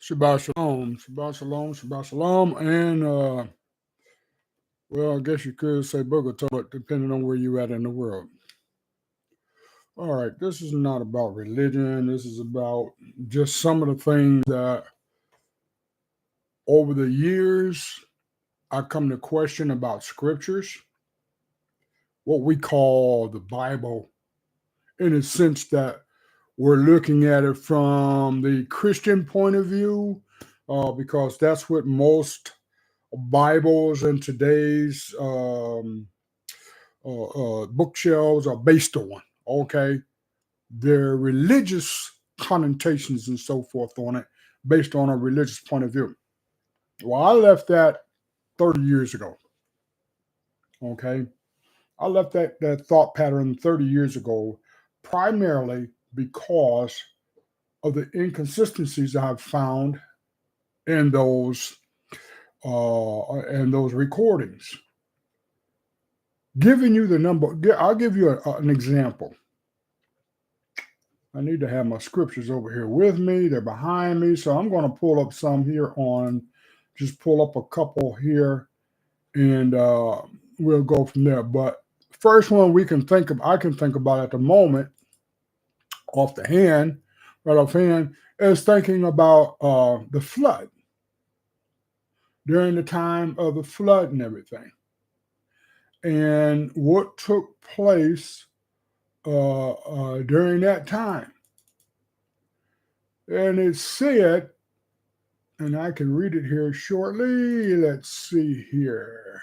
Shabbat shalom, Shabbat shalom, Shabbat shalom, and well, I guess you could say Bogota, but depending on where you're at in the world. All right, this is not about religion. This is about just some of the things that over the years I come to question about scriptures, what we call the Bible, in a sense that we're looking at it from the Christian point of view, because that's what most Bibles in today's bookshelves are based on. Okay, their religious connotations and so forth on it, based on a religious point of view. Well, I left that 30 years ago. Okay, I left that thought pattern 30 years ago, primarily because of the inconsistencies I've found in those recordings. Giving you the number, I'll give you an example. I need to have my scriptures over here with me. They're behind me. So I'm going to pull up some here just pull up a couple here, and we'll go from there. But first one I can think about at the moment, right offhand, is thinking about the flood, during the time of the flood and everything, and what took place during that time. And it said, and I can read it here shortly. Let's see here.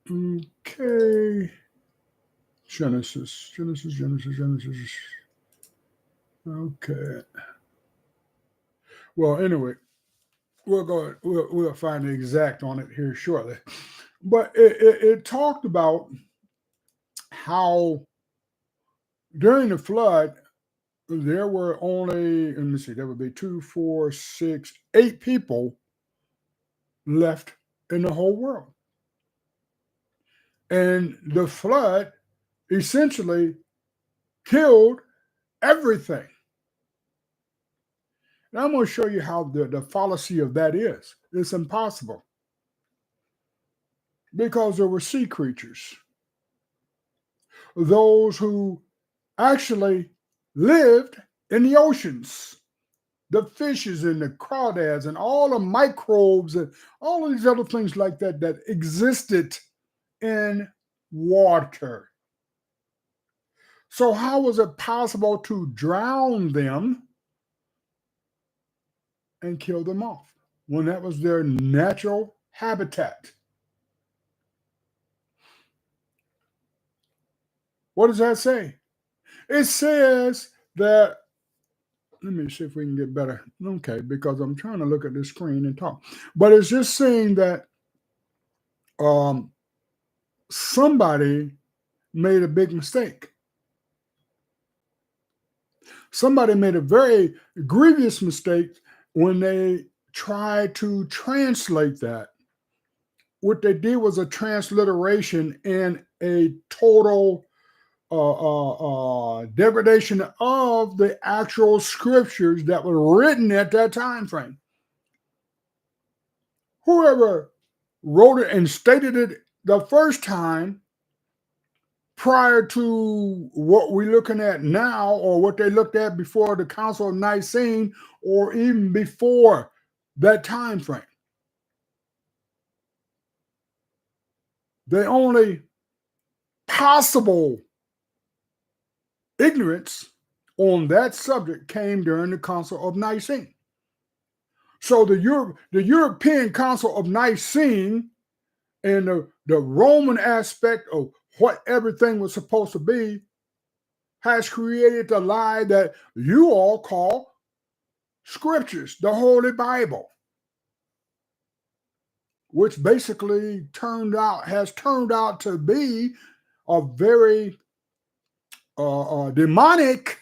Okay. Genesis. Okay. Well, anyway, we'll find the exact on it here shortly. But it talked about how during the flood, there were only, let me see, there would be 2, 4, 6, 8 people left in the whole world. And the flood essentially killed everything. And I'm going to show you how the fallacy of that is. It's impossible. Because there were sea creatures, those who actually lived in the oceans, the fishes and the crawdads and all the microbes and all of these other things like that existed in water. So how was it possible to drown them and kill them off when that was their natural habitat? What does that say? It says that, let me see if we can get better. Okay, because I'm trying to look at the screen and talk. But it's just saying that somebody made a big mistake. Somebody made a very grievous mistake when they tried to translate that. What they did was a transliteration and a total degradation of the actual scriptures that were written at that time frame. Whoever wrote it and stated it the first time, prior to what we're looking at now, or what they looked at before the Council of Nicene, or even before that time frame, the only possible ignorance on that subject came during the Council of Nicene. So the European Council of Nicene and the Roman aspect of what everything was supposed to be has created the lie that you all call scriptures, the Holy Bible, which basically has turned out to be a very demonic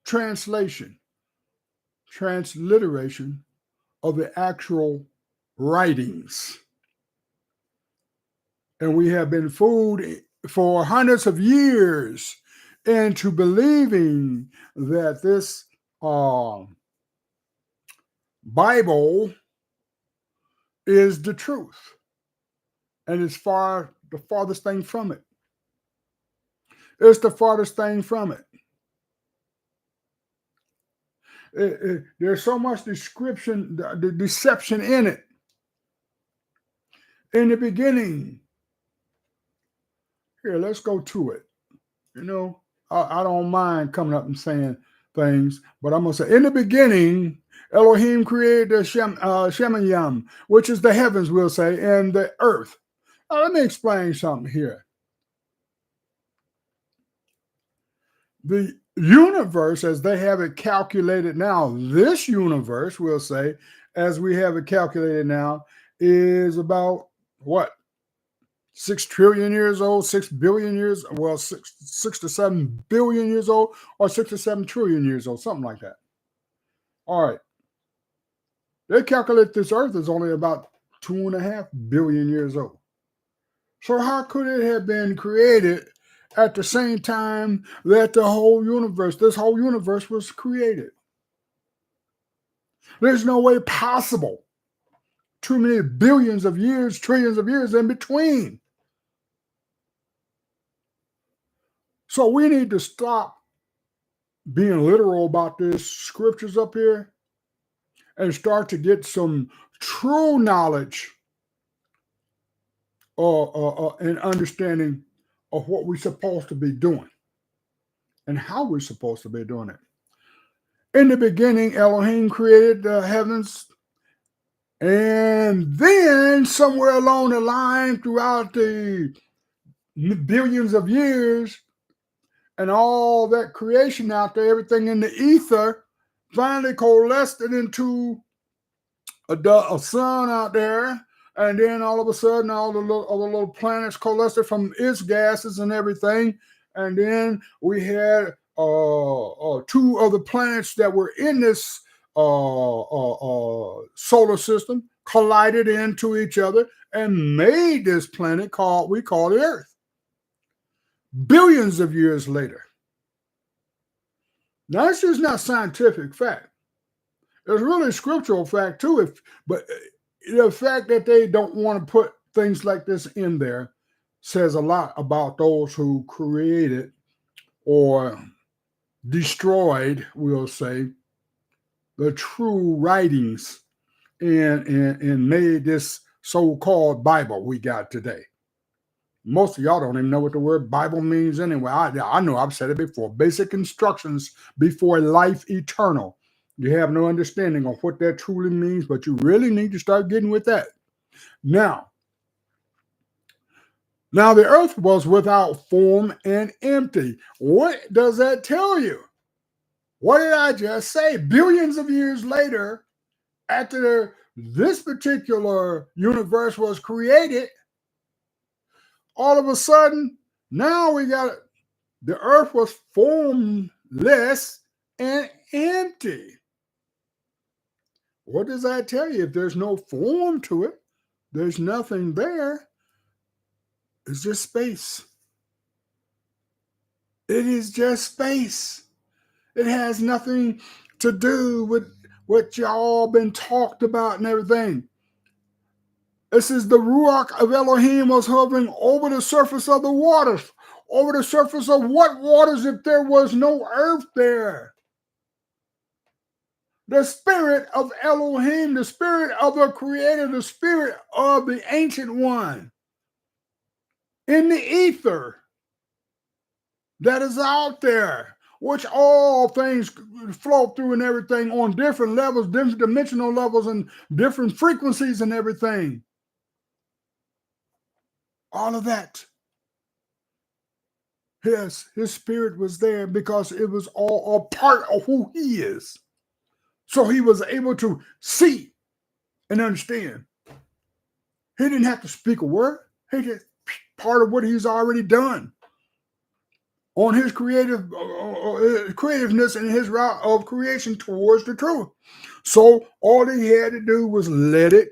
transliteration of the actual writings. And we have been fooled for hundreds of years into believing that this Bible is the truth, and it's the farthest thing from it. It's the farthest thing from it. There's so much description, the deception in it. In the beginning, here, let's go to it. You know, I don't mind coming up and saying things, but I'm going to say, in the beginning, Elohim created the Shemayim, which is the heavens, we'll say, and the earth. Now, let me explain something here. The universe, as they have it calculated now, this universe, we'll say, as we have it calculated now, is about what? 6 trillion years old, 6 billion years, well, 6 to 7 billion years old, or 6 to 7 trillion years old, something like that. All right. They calculate this earth is only about 2.5 billion years old. So how could it have been created at the same time that this whole universe was created? There's no way possible. Too many billions of years, trillions of years in between. So we need to stop being literal about these scriptures up here and start to get some true knowledge and understanding of what we're supposed to be doing and how we're supposed to be doing it. In the beginning, Elohim created the heavens, and then somewhere along the line throughout the billions of years and all that creation out there, everything in the ether, finally coalesced it into a sun out there, and then all of a sudden all the little planets coalesced from its gases and everything, and then we had 2 other planets that were in this solar system collided into each other and made this planet we call the Earth. Billions of years later. Now, this is not scientific fact. It's really scriptural fact too. But the fact that they don't want to put things like this in there says a lot about those who created or destroyed, we'll say, the true writings and made this so-called Bible we got today. Most of y'all don't even know what the word Bible means anyway. I know I've said it before. Basic instructions before life eternal. You have no understanding of what that truly means, but you really need to start getting with that. Now the earth was without form and empty. What does that tell you? What did I just say? Billions of years later, after this particular universe was created, all of a sudden, now we got the earth was formless and empty. What does that tell you? If there's no form to it, there's nothing there. It's just space. It is just space. It has nothing to do with what y'all been talked about and everything. This is the Ruach of Elohim was hovering over the surface of the waters. Over the surface of what waters if there was no earth there? The spirit of Elohim, the spirit of the Creator, the spirit of the Ancient One in the ether that is out there, which all things flow through and everything on different levels, different dimensional levels and different frequencies and everything. All of that. Yes, his spirit was there because it was all a part of who he is. So he was able to see and understand. He didn't have to speak a word. He did part of what he's already done on his creativeness and his route of creation towards the truth. So all he had to do was let it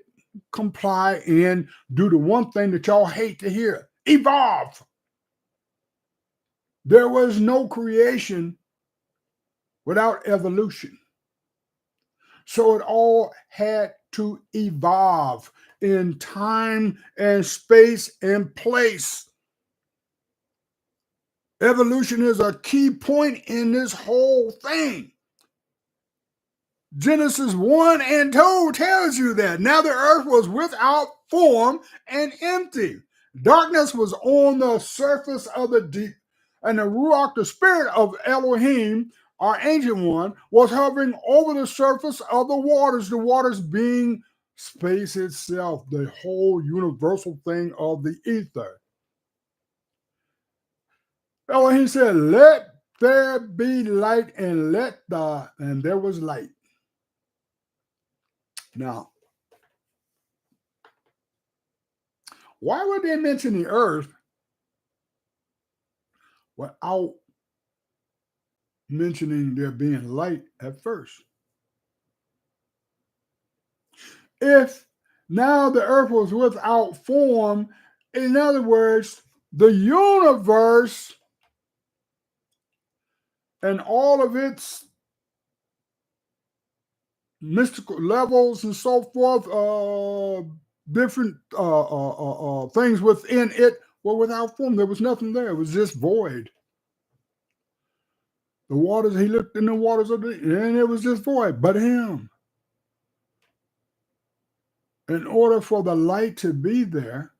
comply and do the one thing that y'all hate to hear: evolve. There was no creation without evolution. So it all had to evolve in time and space and place. Evolution is a key point in this whole thing. Genesis 1 and 2 tells you that. Now the earth was without form and empty. Darkness was on the surface of the deep, and the Ruach, the spirit of Elohim, our ancient one, was hovering over the surface of the waters being space itself, the whole universal thing of the ether. Elohim said, "Let there be light," and there was light. Now, why would they mention the earth without mentioning there being light at first? If now the earth was without form, in other words, the universe and all of its mystical levels and so forth, different things within it were without form. There was nothing there. It was just void. The waters, he looked in the waters of and it was just void, but him. In order for the light to be there,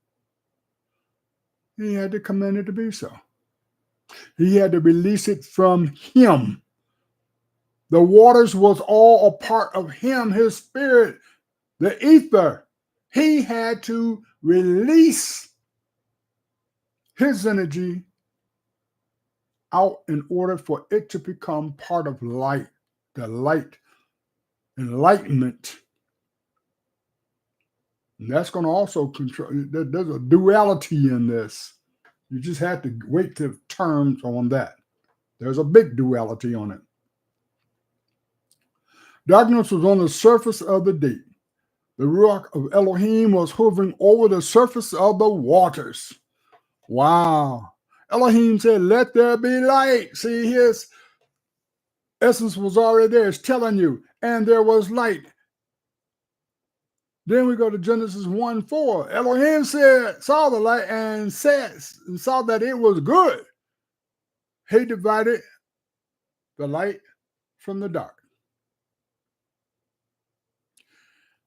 he had to command it to be so. He had to release it from him. The waters was all a part of him, his spirit, the ether. He had to release his energy out in order for it to become part of light, the light, enlightenment. And that's going to also control. There's a duality in this. You just have to wait to terms on that. There's a big duality on it. Darkness was on the surface of the deep. The Ruach of Elohim was hovering over the surface of the waters. Wow. Elohim said, "Let there be light." See, his essence was already there. It's telling you. And there was light. Then we go to Genesis 1:4. Elohim saw the light and saw that it was good. He divided the light from the dark.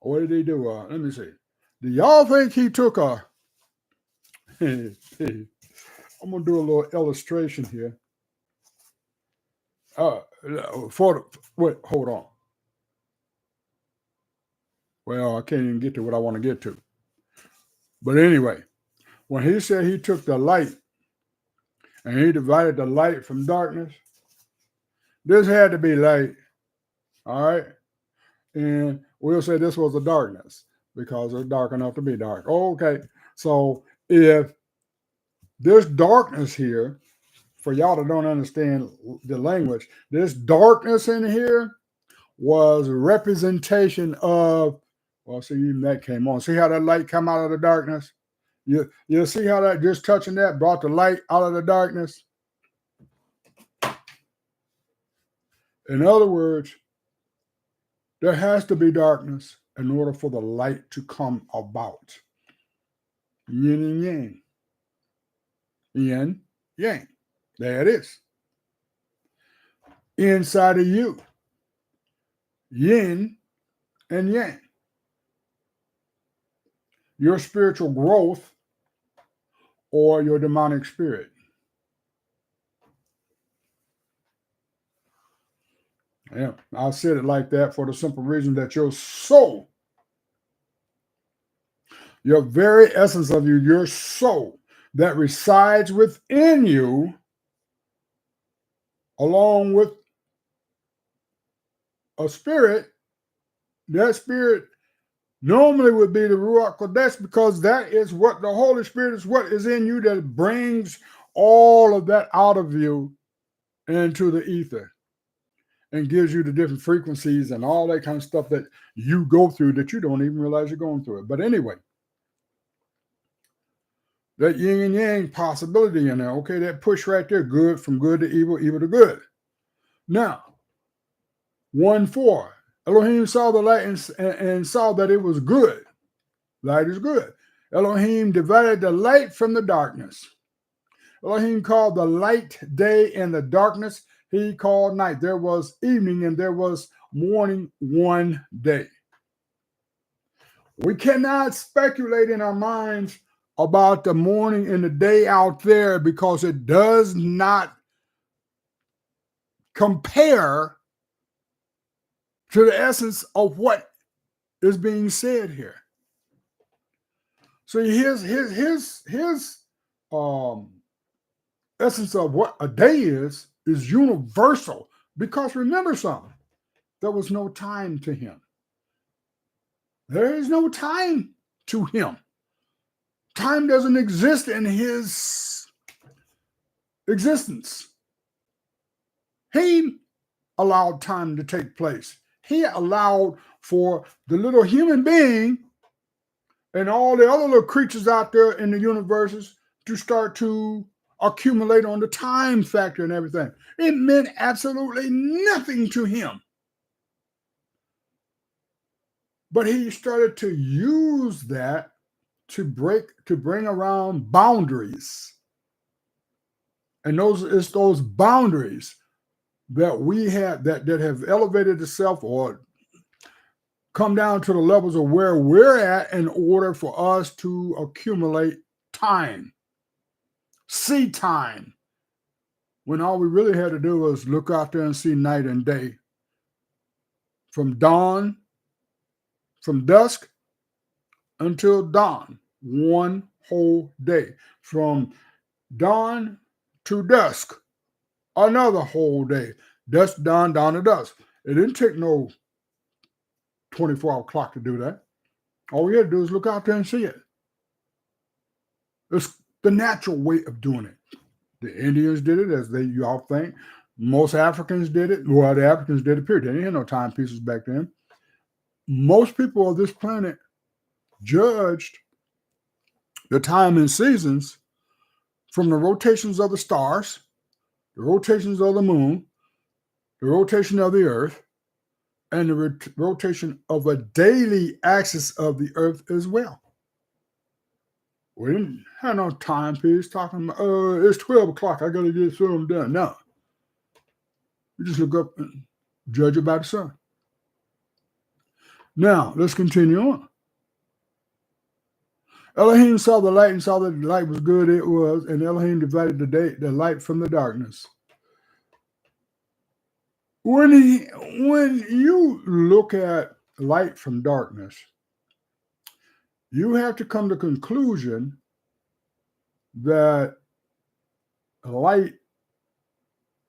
What did he do? Let me see. Do y'all think he took a... I'm going to do a little illustration here. Wait, hold on. Well, I can't even get to what I want to get to. But anyway, when he said he took the light and he divided the light from darkness, this had to be light. All right? And we'll say this was a darkness because it's dark enough to be dark. Okay. So if there's darkness here, for y'all that don't understand the language, this darkness in here was a representation of, well, see, even that came on. See how that light come out of the darkness? You see how that just touching that brought the light out of the darkness? In other words, there has to be darkness in order for the light to come about. Yin and yang. Yin, yang. There it is. Inside of you. Yin and yang. Your spiritual growth or your demonic spirit. Yeah, I said it like that for the simple reason that your soul, your very essence of you, your soul that resides within you, along with a spirit, that spirit normally would be the Ruach Kodesh, because that is what the Holy Spirit is, what is in you that brings all of that out of you into the ether and gives you the different frequencies and all that kind of stuff that you go through that you don't even realize you're going through it. But anyway, That yin and yang possibility in there. Okay, that push right there, good from good to evil, evil to good. Now, 1:4. Elohim saw the light and saw that it was good. Light is good. Elohim divided the light from the darkness. Elohim called the light day, and the darkness he called night. There was evening and there was morning one day. We cannot speculate in our minds about the morning and the day out there because it does not compare to the essence of what is being said here. So his essence of what a day is universal, because remember something, there was no time to him. There is no time to him. Time doesn't exist in his existence. He allowed time to take place. He allowed for the little human being and all the other little creatures out there in the universes to start to accumulate on the time factor and everything. It meant absolutely nothing to him. But he started to use that to bring around boundaries. And it's those boundaries that we have that have elevated itself or come down to the levels of where we're at in order for us to accumulate time, see time, when all we really had to do was look out there and see night and day. From dusk until dawn, one whole day. From dawn to dusk, another whole day. Dusk, dawn, dawn to dusk. It didn't take no 24-hour clock to do that. All we had to do is look out there and see it. It's the natural way of doing it. The Indians did it, as you all think. Most Africans did it. Well, the Africans did it, period. They didn't have no timepieces back then. Most people of this planet judged the time and seasons from the rotations of the stars, the rotations of the moon, the rotation of the earth, and the rotation of a daily axis of the earth as well. We didn't have no timepiece talking about, it's 12 o'clock, I got to get something done. No. You just look up and judge it by the sun. Now, let's continue on. Elohim saw the light and saw that the light was good, it was, and Elohim divided the light from the darkness. When you look at light from darkness, you have to come to the conclusion that light,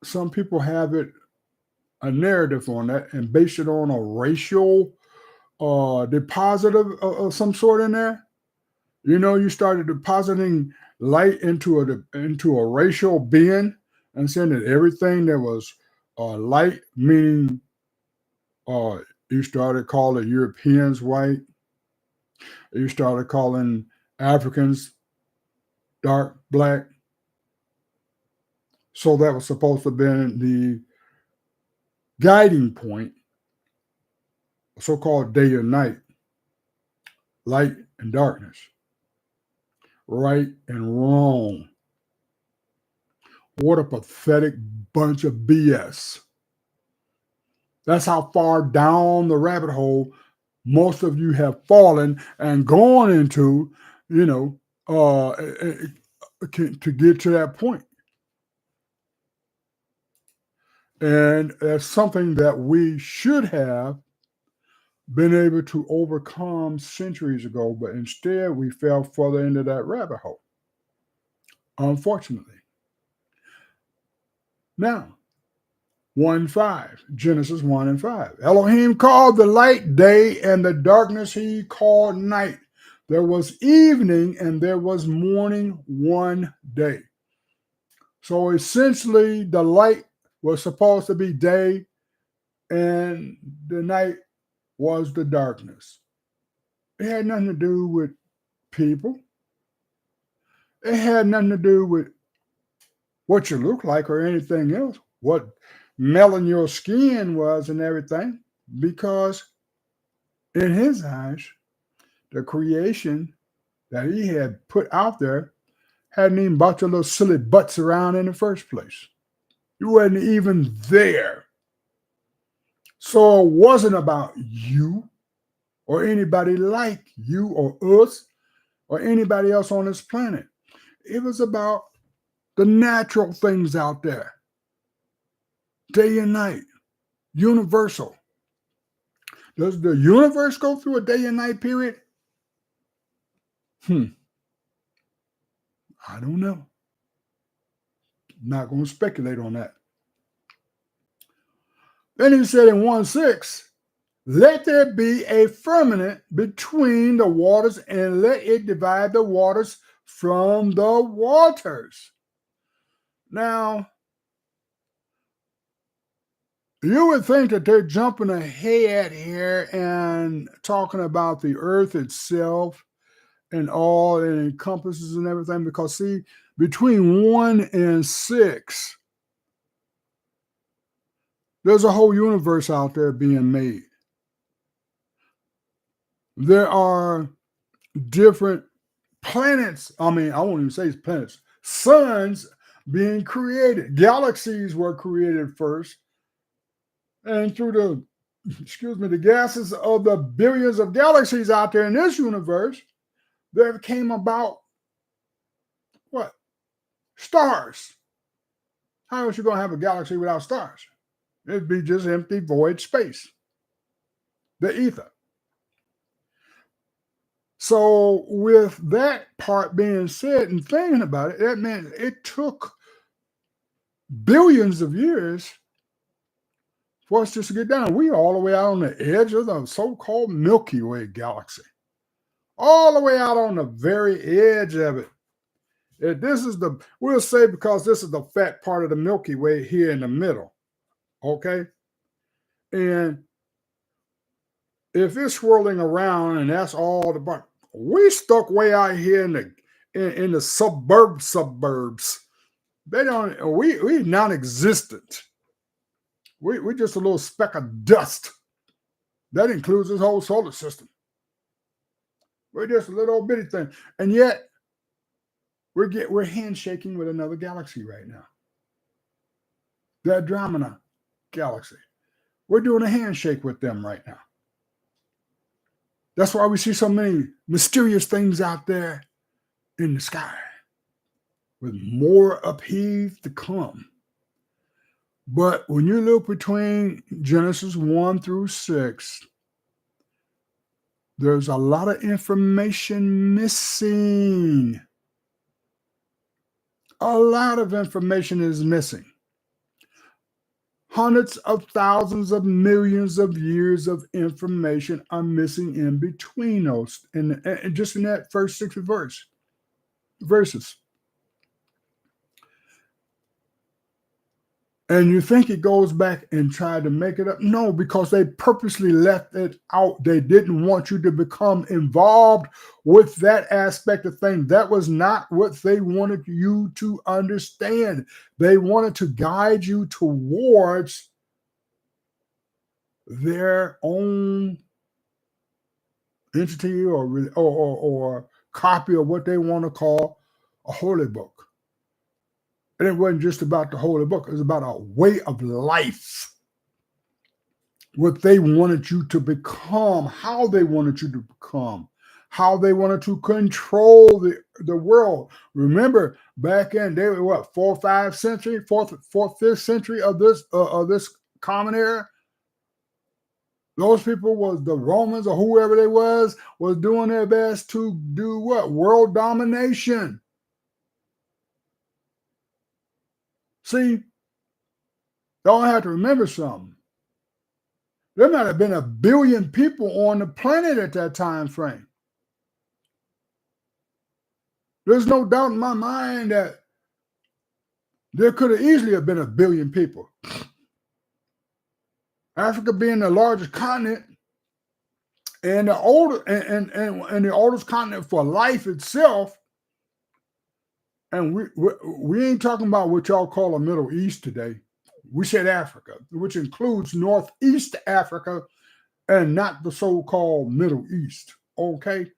some people have a narrative on that and base it on a racial deposit of some sort in there. You know, you started depositing light into a racial being and saying that everything that was light, meaning you started calling Europeans white, you started calling Africans dark, black. So that was supposed to have been the guiding point, so-called day and night, light and darkness, right and wrong. What a pathetic bunch of BS. That's how far down the rabbit hole most of you have fallen and gone into, to get to that point. And that's something that we should have been able to overcome centuries ago, but instead we fell further into that rabbit hole, unfortunately. Now, 1:5, Genesis 1 and 5. Elohim called the light day, and the darkness he called night. There was evening and there was morning one day. So essentially, the light was supposed to be day, and the night was the darkness. It had nothing to do with people. It had nothing to do with what you look like or anything else, what melon your skin was and everything, because in his eyes, the creation that he had put out there hadn't even brought your little silly butts around in the first place. You wasn't even there. So it wasn't about you or anybody like you or us or anybody else on this planet. It was about the natural things out there, day and night, universal. Does the universe go through a day and night period? Hmm, I don't know. Not going to speculate on that. Then he said in 1:6, let there be a firmament between the waters and let it divide the waters from the waters. Now, you would think that they're jumping ahead here and talking about the earth itself and all it encompasses and everything, because see, between 1 and 6, there's a whole universe out there being made. There are different planets. I mean, I won't even say it's planets. Suns being created. Galaxies were created first. And through the gases of the billions of galaxies out there in this universe, there came about what? Stars. How is you going to have a galaxy without stars? It'd be just empty, void space. The ether. So with that part being said and thinking about it, that meant it took billions of years for us just to get down. We are all the way out on the edge of the so-called Milky Way galaxy. All the way out on the very edge of it. We'll say because this is the fat part of the Milky Way here in the middle. Okay? And if it's swirling around and that's all we stuck way out here in the suburbs. They don't. We non-existent. We're just a little speck of dust. That includes this whole solar system. We're just a little bitty thing, and yet we're handshaking with another galaxy right now. The Andromeda galaxy. We're doing a handshake with them right now. That's why we see so many mysterious things out there in the sky, with more upheaves to come. But when you look between Genesis 1 through 6, there's a lot of information missing. A lot of information is missing. Hundreds of thousands of millions of years of information are missing in between those, and just in that first 6 verses. And you think it goes back and tried to make it up? No, because they purposely left it out. They didn't want you to become involved with that aspect of things. That was not what they wanted you to understand. They wanted to guide you towards their own entity or copy of what they want to call a holy book. And it wasn't just about the holy book. It was about a way of life. What they wanted you to become, how they wanted you to become, how they wanted to control the world. Remember, back in, they were what, 4th, 5th century of this common era? Those people was the Romans or whoever they was doing their best to do what? World domination. See, y'all have to remember something. There might have been 1 billion people on the planet at that time frame. There's no doubt in my mind that there could have easily have been 1 billion people. Africa being the largest continent and the oldest continent for life itself, And we ain't talking about what y'all call the Middle East today. We said Africa, which includes Northeast Africa and not the so-called Middle East. Okay,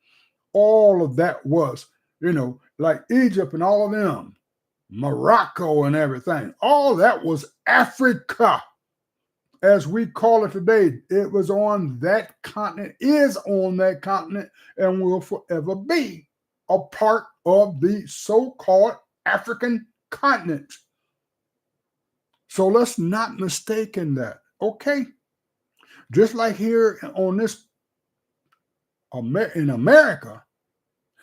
all of that was, like Egypt and all of them, Morocco and everything. All that was Africa, as we call it today. It was on that continent, is on that continent, and will forever be a part of the so-called African continent. So let's not mistake in that. Okay, just like here on this in America,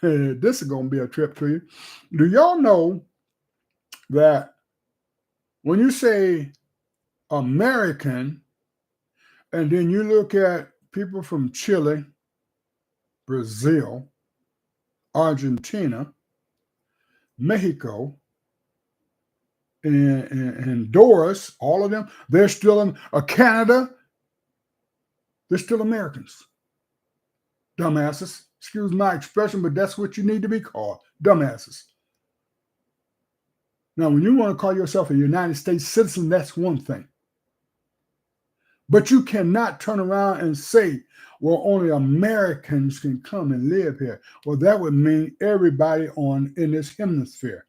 this is going to be a trip to you. Do y'all know that when you say American, and then you look at people from Chile, Brazil, Argentina, Mexico, and Honduras, all of them, they're still in Canada, they're still Americans. Dumbasses. Excuse my expression, but that's what you need to be called. Dumbasses. Now, when you want to call yourself a United States citizen, that's one thing. But you cannot turn around and say, well, only Americans can come and live here. Well, that would mean everybody in this hemisphere.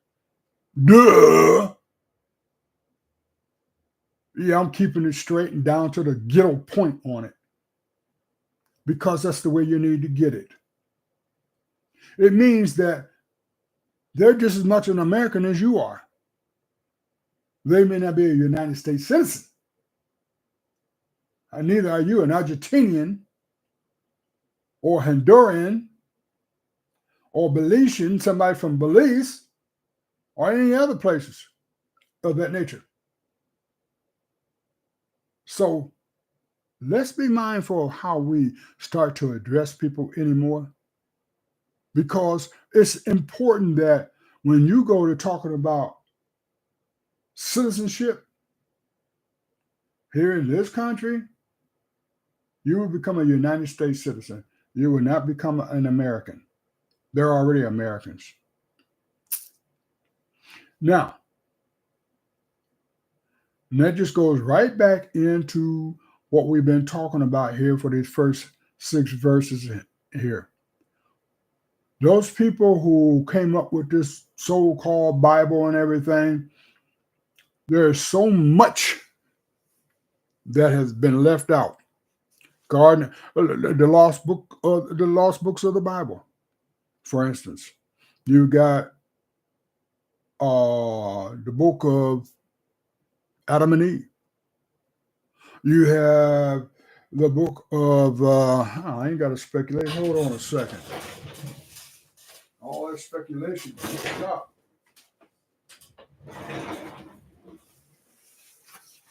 Duh! Yeah, I'm keeping it straight and down to the ghetto point on it, because that's the way you need to get it. It means that they're just as much an American as you are. They may not be a United States citizen. And neither are you an Argentinian or Honduran or Belizean, somebody from Belize, or any other places of that nature. So let's be mindful of how we start to address people anymore, because it's important that when you go to talking about citizenship here in this country, you will become a United States citizen. You will not become an American. They're already Americans. Now, and that just goes right back into what we've been talking about here for these first 6 verses here. Those people who came up with this so-called Bible and everything, there's so much that has been left out. The lost books of the Bible, for instance. You got the book of Adam and Eve. You have the book of I ain't got to speculate. Hold on a second. All that speculation stop.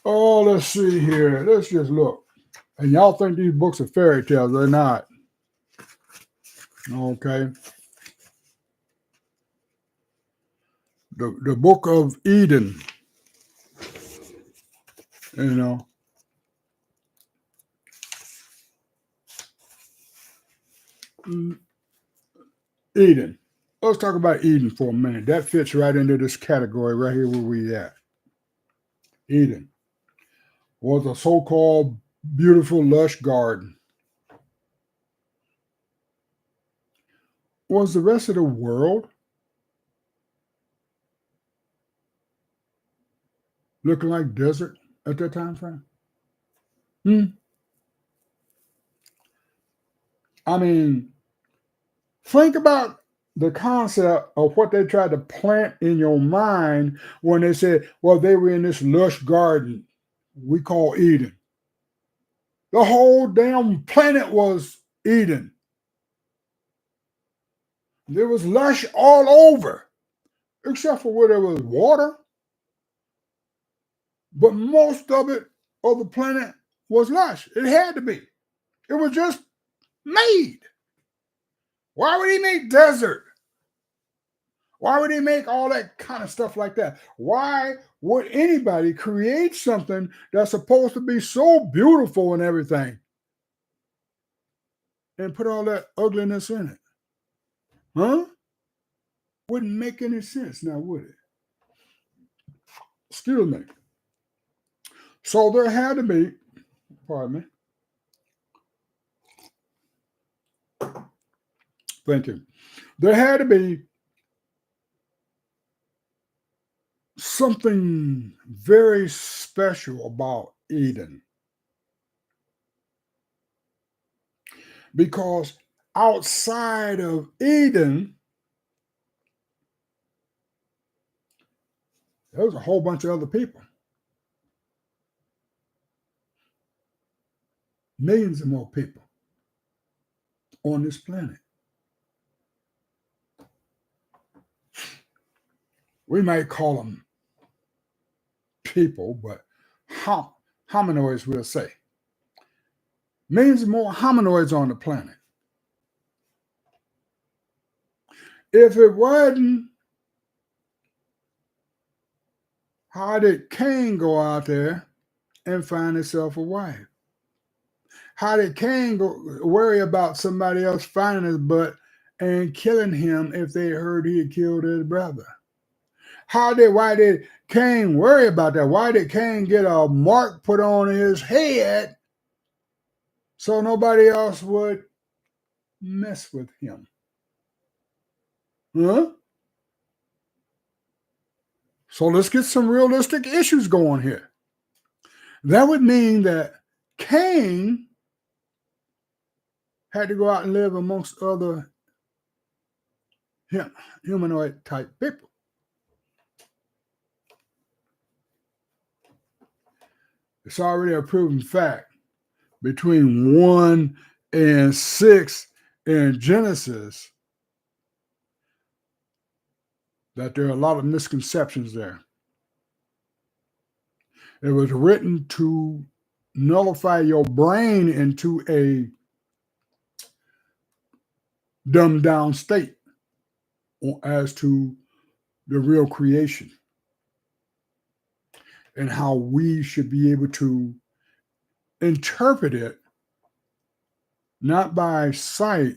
Oh, let's see here. Let's just look. And y'all think these books are fairy tales. They're not. Okay. The book of Eden. Eden. Let's talk about Eden for a minute. That fits right into this category right here where we at. Eden was a so-called beautiful, lush garden. Was the rest of the world looking like desert at that time frame? I mean, think about the concept of what they tried to plant in your mind when they said, well, they were in this lush garden we call Eden. The whole damn planet was Eden. There was lush all over, except for where there was water. But most of the planet, was lush. It had to be. It was just made. Why would he make desert? Why would he make all that kind of stuff like that? Why would anybody create something that's supposed to be so beautiful and everything and put all that ugliness in it? Huh? Wouldn't make any sense now, would it? Excuse me. So there had to be, pardon me, thank you. There had to be something very special about Eden, because outside of Eden, there was a whole bunch of other people, millions of more people on this planet. We might call them people, but hominoids, we'll say. Millions more hominoids on the planet. If it wasn't, how did Cain go out there and find himself a wife? How did Cain worry about somebody else finding his butt and killing him if they heard he had killed his brother? Why did Cain worry about that? Why did Cain get a mark put on his head so nobody else would mess with him? Huh? So let's get some realistic issues going here. That would mean that Cain had to go out and live amongst other humanoid type people. It's already a proven fact between 1 and 6 in Genesis that there are a lot of misconceptions there. It was written to nullify your brain into a dumbed down state as to the real creation and how we should be able to interpret it not by sight,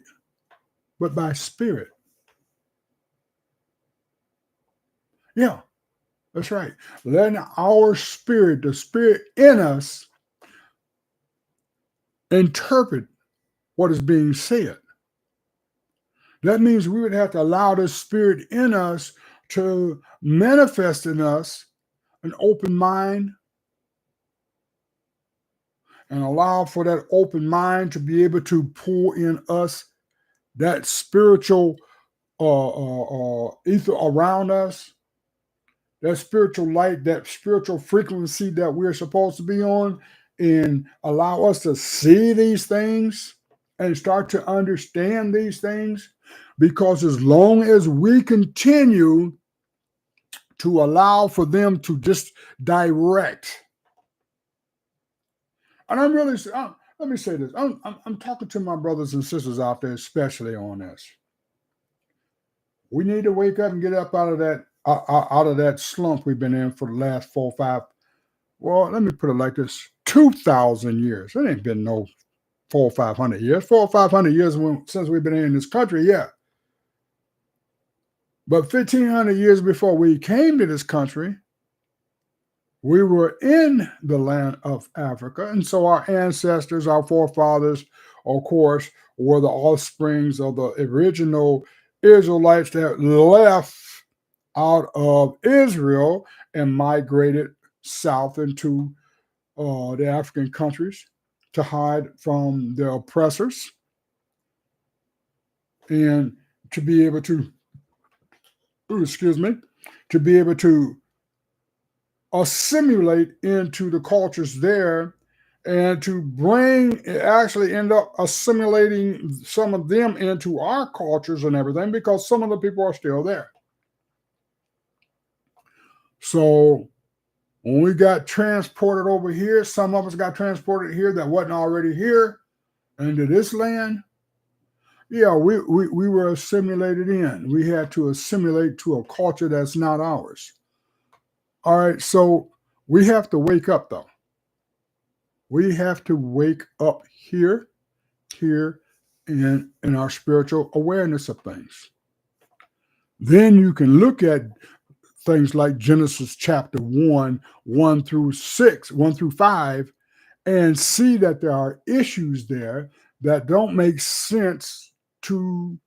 but by spirit. Yeah, that's right. Letting our spirit, the spirit in us, interpret what is being said. That means we would have to allow the spirit in us to manifest in us an open mind and allow for that open mind to be able to pour in us that spiritual ether around us, that spiritual light, that spiritual frequency that we're supposed to be on, and allow us to see these things and start to understand these things. Because as long as we continue to allow for them to just direct, and let me say this, I'm talking to my brothers and sisters out there, especially on this. We need to wake up and get up out of that slump we've been in for the last 4 or 5. Well, let me put it like this: 2,000 years. It ain't been no 400 or 500 years. 400 or 500 years since we've been in this country, yeah. But 1,500 years before we came to this country, we were in the land of Africa. And so our ancestors, our forefathers, of course, were the offsprings of the original Israelites that left out of Israel and migrated south into the African countries to hide from their oppressors and to be able to, to be able to assimilate into the cultures there and to actually end up assimilating some of them into our cultures and everything, because some of the people are still there. So when we got transported over here, some of us got transported here that wasn't already here into this land. Yeah, we were assimilated in. We had to assimilate to a culture that's not ours. All right, so we have to wake up, though. We have to wake up here, in our spiritual awareness of things. Then you can look at things like Genesis chapter 1, 1 through 6, 1 through 5, and see that there are issues there that don't make sense to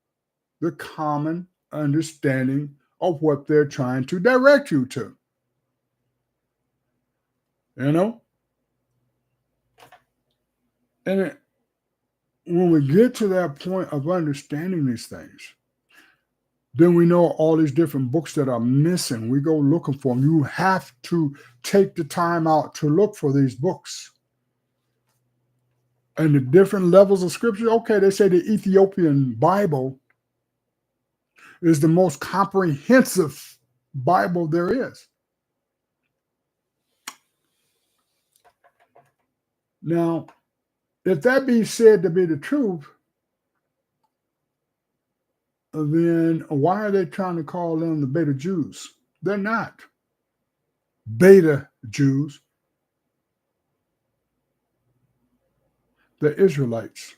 the common understanding of what they're trying to direct you to. You know? And when we get to that point of understanding these things, then we know all these different books that are missing. We go looking for them. You have to take the time out to look for these books. And the different levels of scripture. Okay, they say the Ethiopian Bible is the most comprehensive Bible there is. Now, if that be said to be the truth, then why are they trying to call them the Beta Jews? They're not Beta Jews. They're Israelites.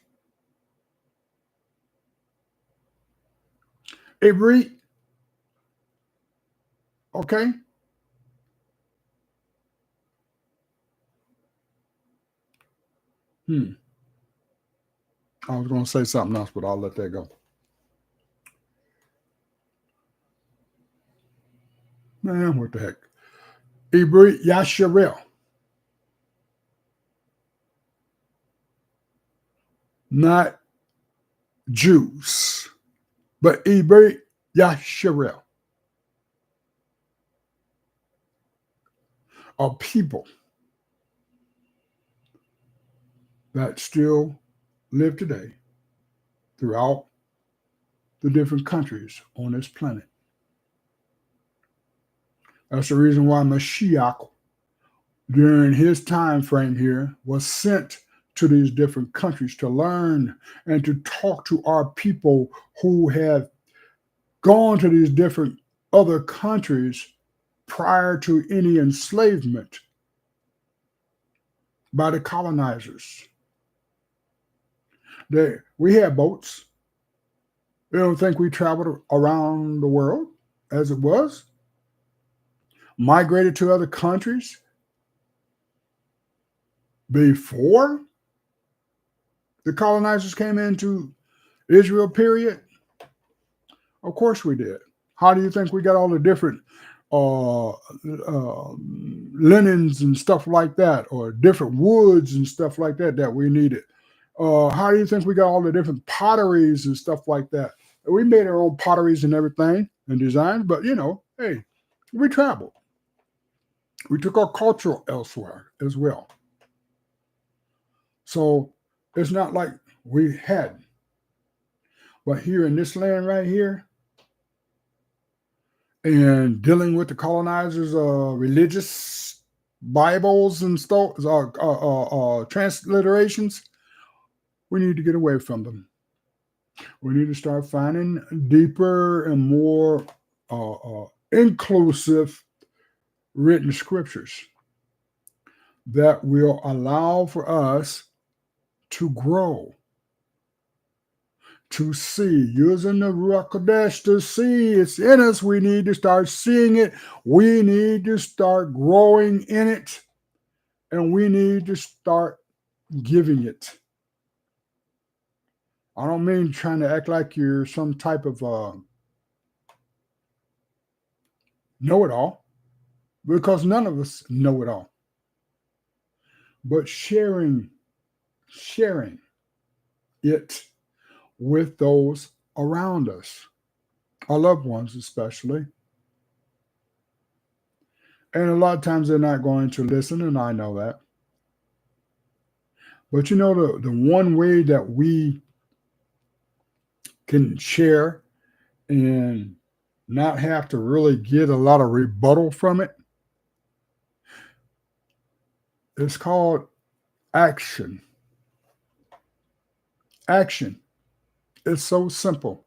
Ivrit, okay? I was going to say something else, but I'll let that go. Man, what the heck? Ivrit Yasharel. Not Jews, but Ivrit Yasharel. A people that still live today throughout the different countries on this planet. That's the reason why Mashiach, during his time frame here, was sent to these different countries to learn and to talk to our people who have gone to these different other countries prior to any enslavement by the colonizers. We had boats. You don't think we traveled around the world as it was? Migrated to other countries before the colonizers came into Israel, period? Of course we did. How do you think we got all the different linens and stuff like that, or different woods and stuff like that that we needed? How do you think we got all the different potteries and stuff like that? We made our own potteries and everything and designs, but hey, we traveled. We took our culture elsewhere as well. So it's not like we hadn't. But here in this land right here, and dealing with the colonizers' religious Bibles and stuff, transliterations, we need to get away from them. We need to start finding deeper and more inclusive written scriptures that will allow for us to grow, to see, using the Ruach Kodesh to see. It's in us. We need to start seeing it. We need to start growing in it. And we need to start giving it. I don't mean trying to act like you're some type of know-it-all, because none of us know it all. But sharing it with those around us, our loved ones especially. And a lot of times they're not going to listen, and I know that. But the one way that we can share and not have to really get a lot of rebuttal from it, it's called action. Action. It's so simple.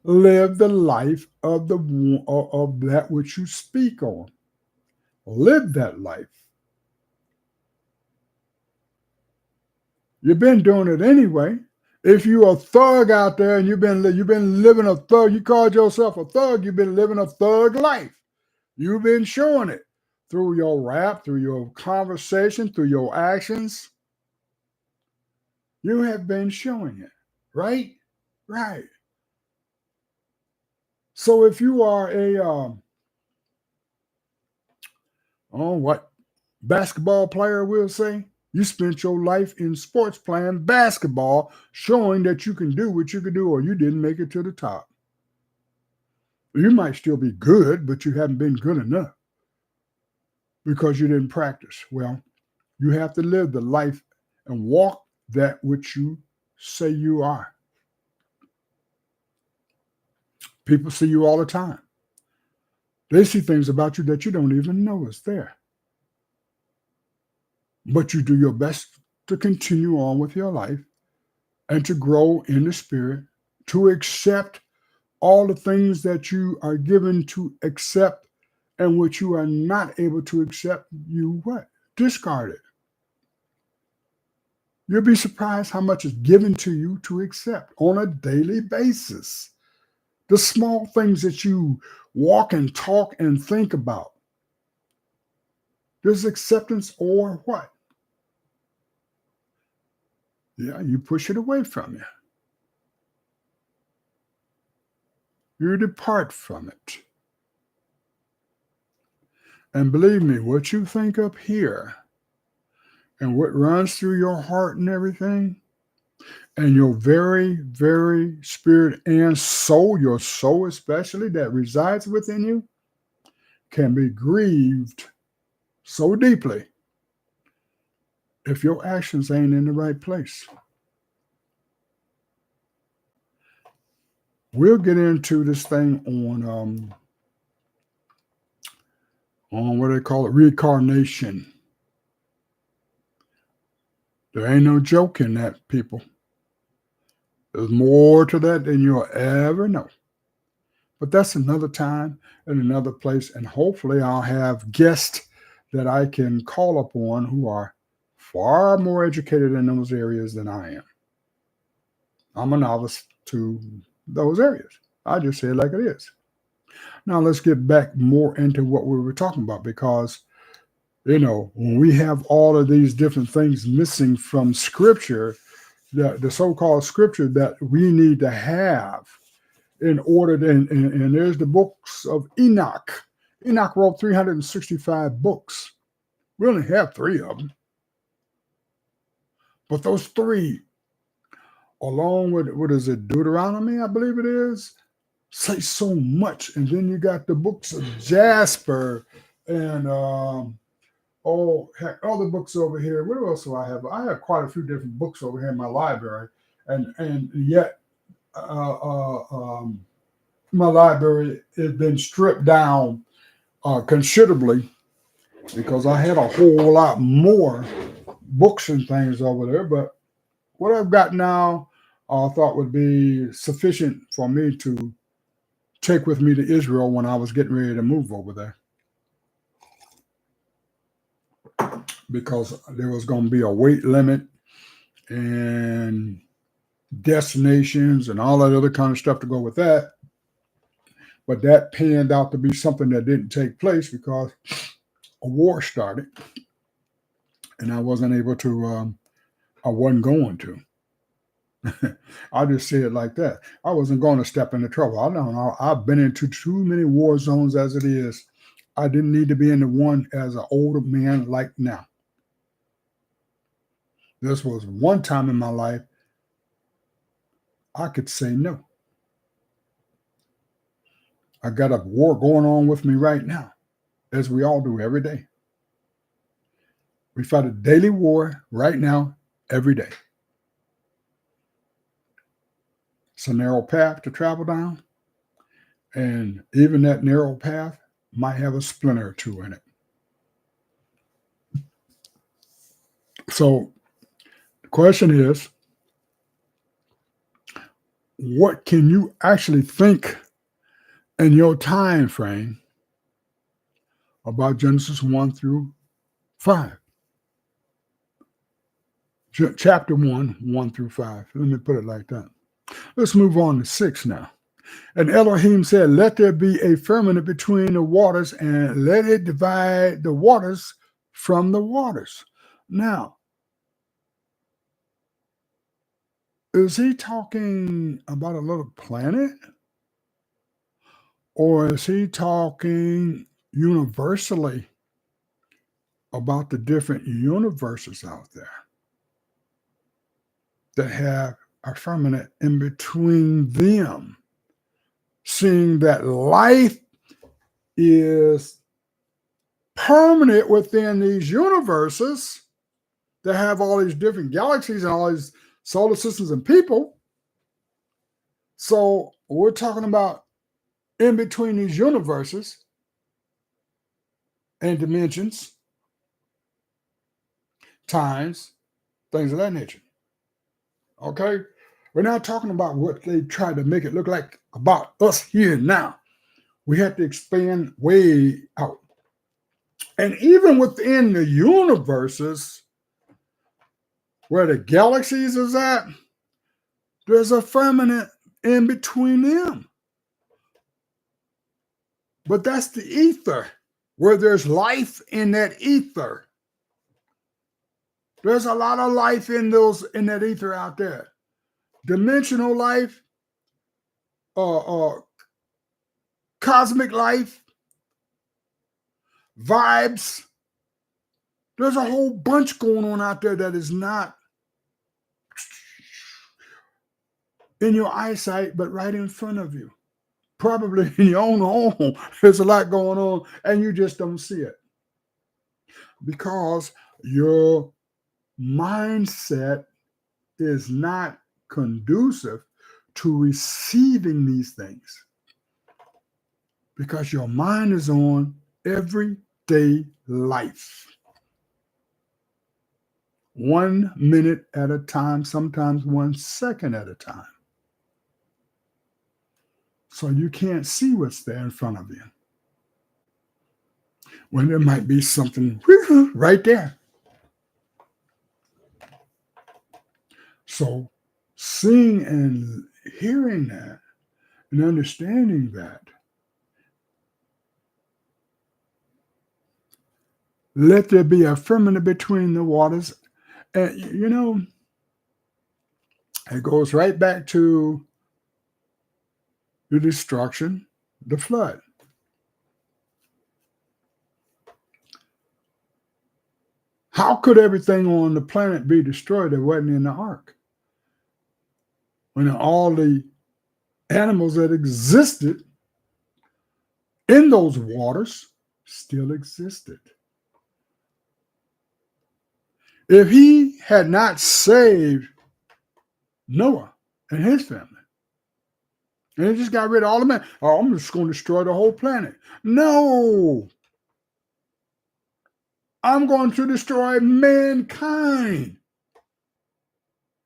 Live the life of that which you speak on. Live that life. You've been doing it anyway. If you're a thug out there and you've been living a thug, you called yourself a thug, you've been living a thug life. You've been showing it through your rap, through your conversation, through your actions. You have been showing it, right? Right. So if you are a what basketball player, we'll say, you spent your life in sports playing basketball, showing that you can do what you can do, or you didn't make it to the top. You might still be good, but you haven't been good enough because you didn't practice. Well, you have to live the life and walk that which you say you are. People see you all the time. They see things about you that you don't even know is there. But you do your best to continue on with your life and to grow in the spirit, to accept all the things that you are given to accept, and which you are not able to accept, you what? Discard it. You'll be surprised how much is given to you to accept on a daily basis. The small things that you walk and talk and think about. There's acceptance or what? Yeah, you push it away from you. You depart from it. And believe me, what you think up here and what runs through your heart and everything, and your very, very spirit and soul, your soul especially that resides within you, can be grieved so deeply if your actions ain't in the right place. We'll get into this thing on what they call it, reincarnation. There ain't no joke in that, people. There's more to that than you'll ever know. But that's another time and another place, and hopefully I'll have guests that I can call upon who are far more educated in those areas than I am. I'm a novice to those areas. I just say it like it is. Now let's get back more into what we were talking about, because when we have all of these different things missing from Scripture, the so-called Scripture that we need to have in order to, and there's the books of Enoch. Enoch wrote 365 books. We only have 3 of them. But those 3, along with, what is it, Deuteronomy, I believe it is, say so much. And then you got the books of Jasper and, other books over here. What else do I have? I have quite a few different books over here in my library. And yet, my library has been stripped down considerably because I had a whole lot more books and things over there. But what I've got now, I thought would be sufficient for me to take with me to Israel when I was getting ready to move over there, because there was going to be a weight limit and destinations and all that other kind of stuff to go with that. But that panned out to be something that didn't take place because a war started, and I wasn't able to. I wasn't going to. I'll just say it like that. I wasn't going to step into trouble. I know I've been into too many war zones as it is. I didn't need to be in the one as an older man like now. This was one time in my life I could say no. I got a war going on with me right now, as we all do every day. We fight a daily war right now, every day. It's a narrow path to travel down, and even that narrow path might have a splinter or 2 in it. So the question is, what can you actually think in your time frame about Genesis 1 through 5? chapter 1, 1 through 5. Let me put it like that. Let's move on to 6 now. And Elohim said, let there be a firmament between the waters, and let it divide the waters from the waters. Now, is he talking about a little planet? Or is he talking universally about the different universes out there that have a firmament in between them, seeing that life is permanent within these universes that have all these different galaxies and all these solar systems and people? So we're talking about in between these universes and dimensions, times, things of that nature. Okay? We're not talking about what they tried to make it look like about us here and now. We have to expand way out. And even within the universes where the galaxies is at, there's a firmament in between them. But that's the ether, where there's life in that ether. There's a lot of life in that ether out there. Dimensional life, cosmic life, vibes. There's a whole bunch going on out there that is not in your eyesight, but right in front of you. Probably in your own home. There's a lot going on, and you just don't see it. Because your mindset is not conducive to receiving these things. Because your mind is on everyday life. 1 minute at a time, sometimes 1 second at a time. So you can't see what's there in front of you. When there might be something right there. So seeing and hearing that and understanding that, let there be a firmament between the waters. And, it goes right back to the destruction, the flood. How could everything on the planet be destroyed that wasn't in the ark? When all the animals that existed in those waters still existed. If he had not saved Noah and his family, and he just got rid of all the men, I'm just going to destroy the whole planet. No! I'm going to destroy mankind.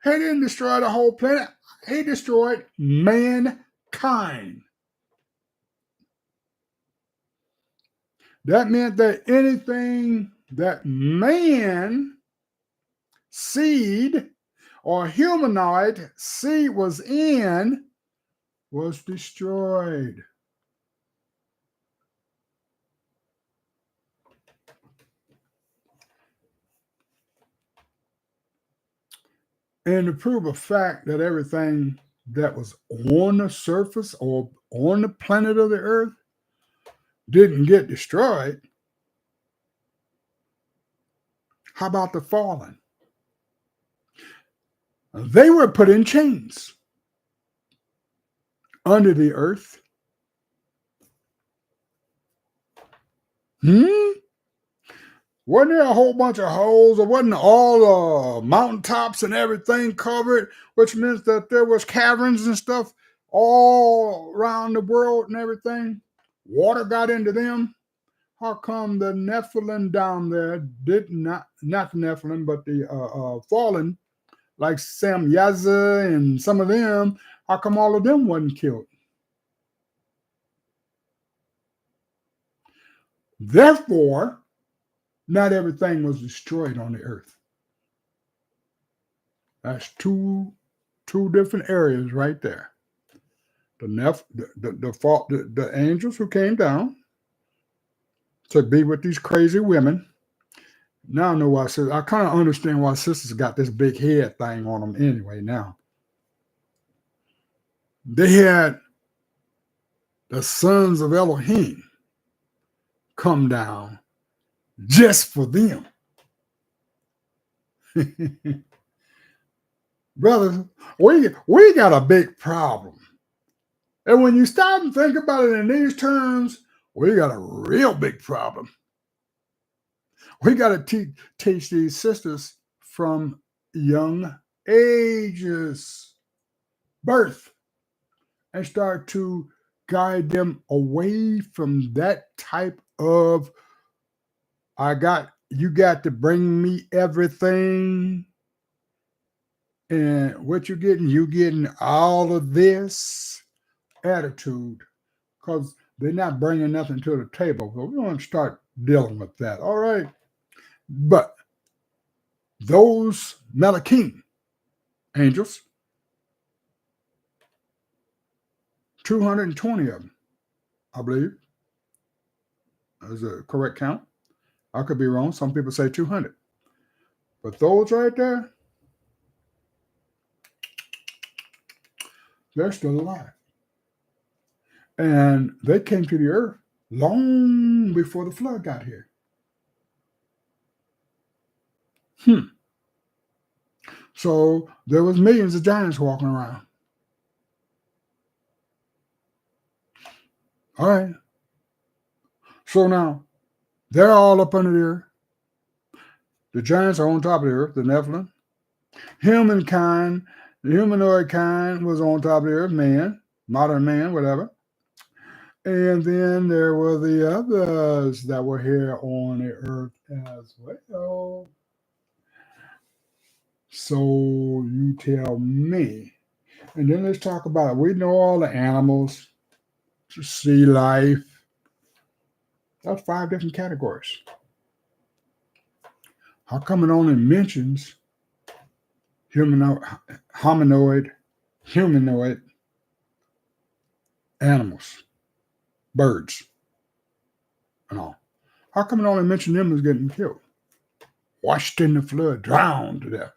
He didn't destroy the whole planet. He destroyed mankind. That meant that anything that man seed or humanoid seed was in was destroyed. And to prove a fact that everything that was on the surface or on the planet of the earth didn't get destroyed, how about the fallen? They were put in chains under the earth. Wasn't there a whole bunch of holes, or wasn't all mountaintops and everything covered, which means that there was caverns and stuff all around the world and everything? Water got into them. How come the Nephilim down there did not the Nephilim, but the fallen, like Sam Yaza and some of them, how come all of them wasn't killed? Therefore, not everything was destroyed on the earth. That's two different areas right there. The angels who came down to be with these crazy women. Now I know why I kind of understand why sisters got this big head thing on them anyway. Now they had the sons of Elohim come down just for them. Brothers, we got a big problem. And when you stop and think about it in these terms, we got a real big problem. We got to teach these sisters from young ages, birth, and start to guide them away from that type of you got to bring me everything. And what you getting all of this attitude, because they're not bringing nothing to the table. So we want to start dealing with that. All right. But those Malachim angels, 220 of them, I believe, is a correct count. I could be wrong. Some people say 200. But those right there, they're still alive. And they came to the earth long before the flood got here. So there was millions of giants walking around. All right. So now they're all up under the earth. The giants are on top of the earth, the Nephilim. Humankind, the humanoid kind was on top of the earth, man, modern man, whatever. And then there were the others that were here on the earth as well. So you tell me. And then let's talk about it. We know all the animals, sea life. That's 5 different categories. How come it only mentions humanoid animals, birds, and all? How come it only mentions them as getting killed? Washed in the flood, drowned to death.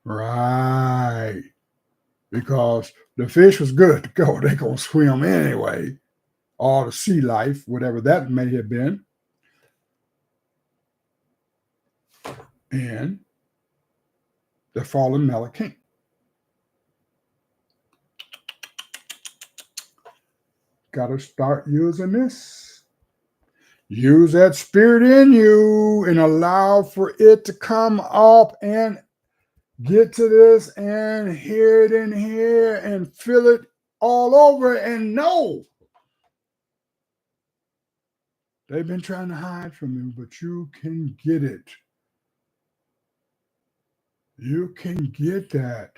Right. Because the fish was good to go. They're going to swim anyway. All the sea life, whatever that may have been. And the fallen Malachim. Got to start using this. Use that spirit in you and allow for it to come up and get to this and hear it in here and feel it all over and know. They've been trying to hide from you, but you can get it. You can get that.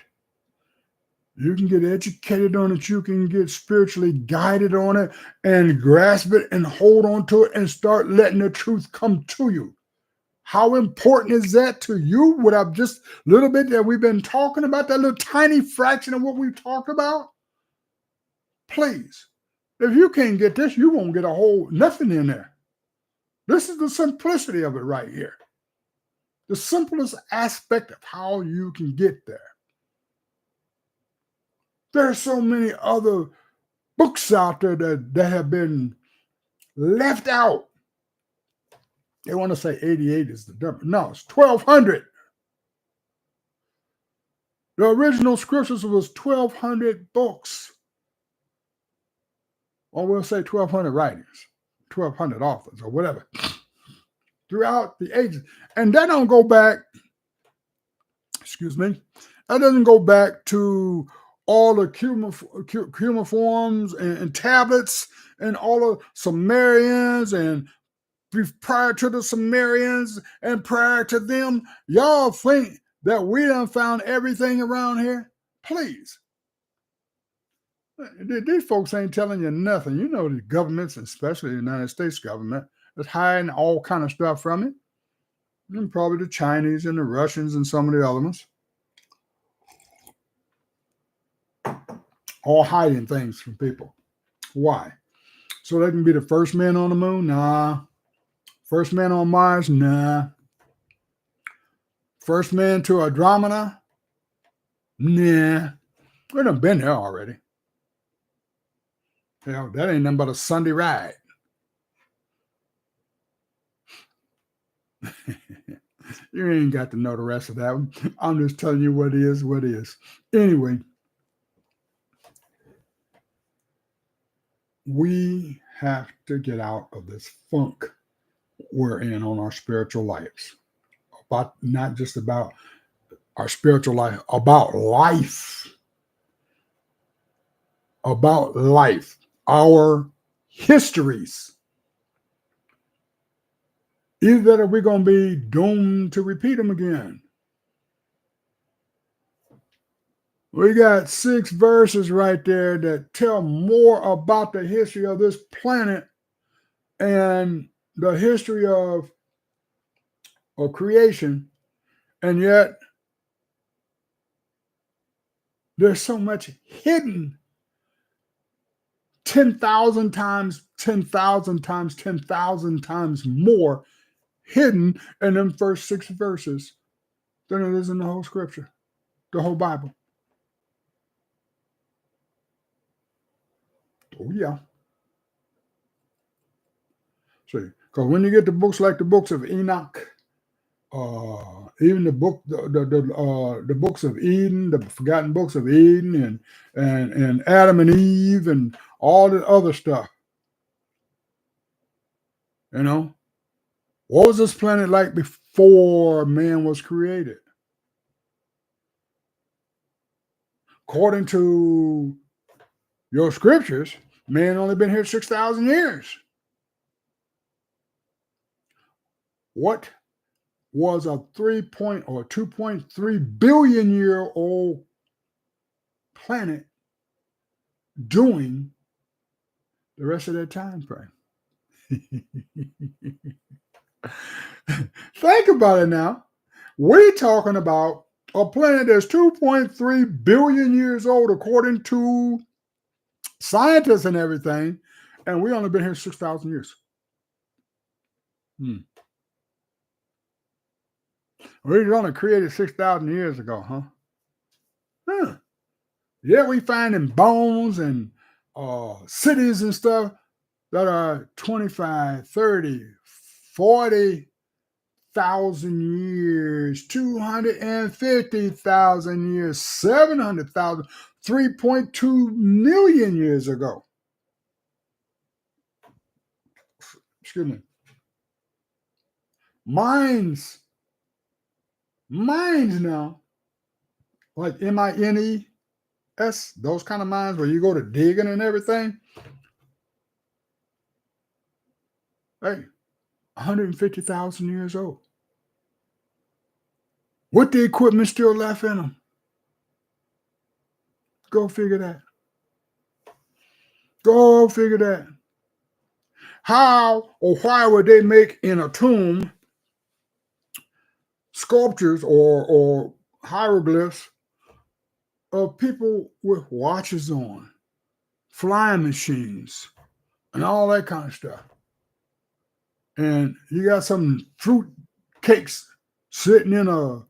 You can get educated on it. You can get spiritually guided on it and grasp it and hold on to it and start letting the truth come to you. How important is that to you? What I've just little bit that we've been talking about, that little tiny fraction of what we've talked about? Please, if you can't get this, you won't get a whole nothing in there. This is the simplicity of it right here. The simplest aspect of how you can get there. There are so many other books out there that have been left out. They want to say 88 is the number. No, it's 1,200. The original scriptures was 1,200 books. Or we'll say 1,200 writings, 1,200 authors or whatever. Throughout the ages. And that don't go back, that doesn't go back to all the cuneiforms and tablets and all the Sumerians and prior to the Sumerians and prior to them. Y'all think that we done found everything around here? Please. These folks ain't telling you nothing. You know the governments, especially the United States government, is hiding all kind of stuff from it. And probably the Chinese and the Russians and some of the other ones. all hiding things from people. Why? So they can be the first man on the moon? Nah. First man on Mars? Nah. First man to Andromeda? Nah. We done been there already. Hell, that ain't nothing but a Sunday ride. You ain't got to know the rest of that one. I'm just telling you what is, what is. Anyway, we have to get out of this funk we're in on our spiritual lives. About not just about our spiritual life, about life. About life. Our histories. Either that or we're going to be doomed to repeat them again. We got 6 verses right there that tell more about the history of this planet and the history of creation. And yet, there's so much hidden 10,000 times, 10,000 times, 10,000 times more hidden in them first 6 verses than it is in the whole scripture, the whole Bible. Oh, yeah. See, because when you get to books like the books of Enoch, even the books of Eden, the forgotten books of Eden, and Adam and Eve, and all the other stuff, you know, what was this planet like before man was created? According to your scriptures, man only been here 6,000 years. What was a 2.3 billion year old planet doing the rest of that time frame? Think about it now. We're talking about a planet that's 2.3 billion years old, according to scientists and everything, and we only been here 6,000 years. We was only created 6,000 years ago, huh? Yeah, we finding bones and cities and stuff that are 25, 30, 40,000 years, 250,000 years, 700,000, 3.2 million years ago. Excuse me. Mines now, like MINES, those kind of mines where you go to digging and everything. Hey, 150,000 years old. With the equipment still left in them. Go figure that. Go figure that. How or why would they make in a tomb sculptures or hieroglyphs of people with watches on, flying machines, and all that kind of stuff? And you got some fruit cakes sitting in a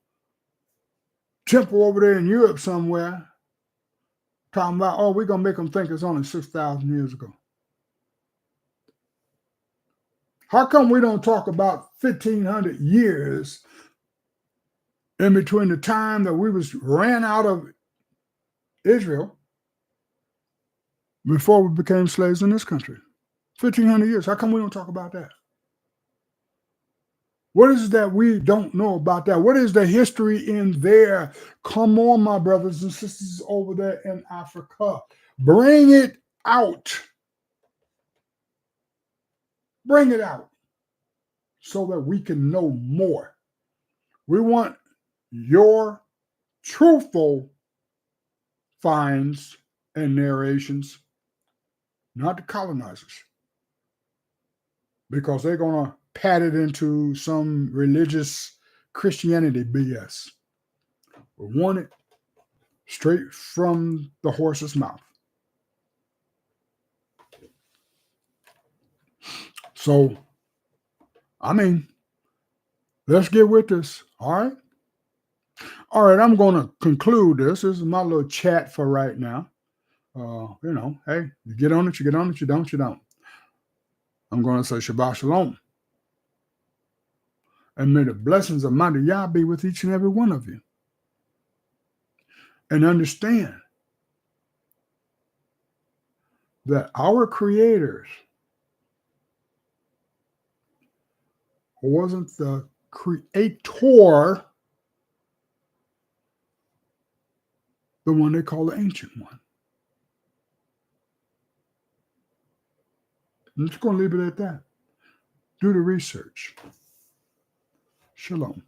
temple over there in Europe somewhere, talking about, oh, we're going to make them think it's only 6,000 years ago. How come we don't talk about 1,500 years in between the time that we ran out of Israel before we became slaves in this country? 1,500 years. How come we don't talk about that? What is it that we don't know about that? What is the history in there? Come on, my brothers and sisters over there in Africa. Bring it out. Bring it out so that we can know more. We want your truthful finds and narrations, not the colonizers, because they're going to pat it into some religious Christianity BS. We want it straight from the horse's mouth. So, I mean, let's get with this. All right. All right. I'm going to conclude this. This is my little chat for right now. Hey, you get on it, you get on it, you don't, you don't. I'm going to say Shabbat Shalom. And may the blessings of Mighty Yah be with each and every one of you. And understand that our creators wasn't the creator, the one they call the ancient one. I'm just going to leave it at that. Do the research. Shalom.